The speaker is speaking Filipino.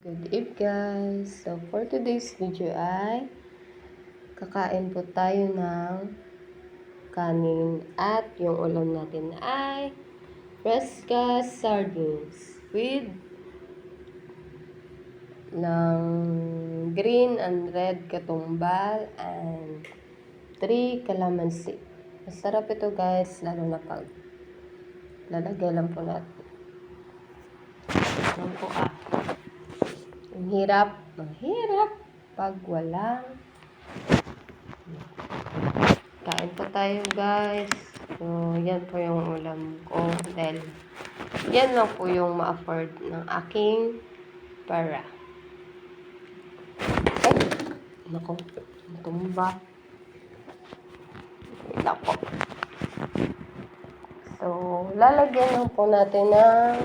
Good evening guys! So for today's video ay kakain po tayo ng kanin at yung ulam natin ay fresca sardines with ng green and red katumbal and 3 calamansi. Masarap ito guys, lalo na pag lalagay lang po natin. Yan po Ang hirap pag walang. Kain po tayo guys. So, yan po yung ulam ko. Dahil yan lang po yung ma-afford ng aking para. Ay, nako, tumba. Wala po. So, lalagyan lang po natin ng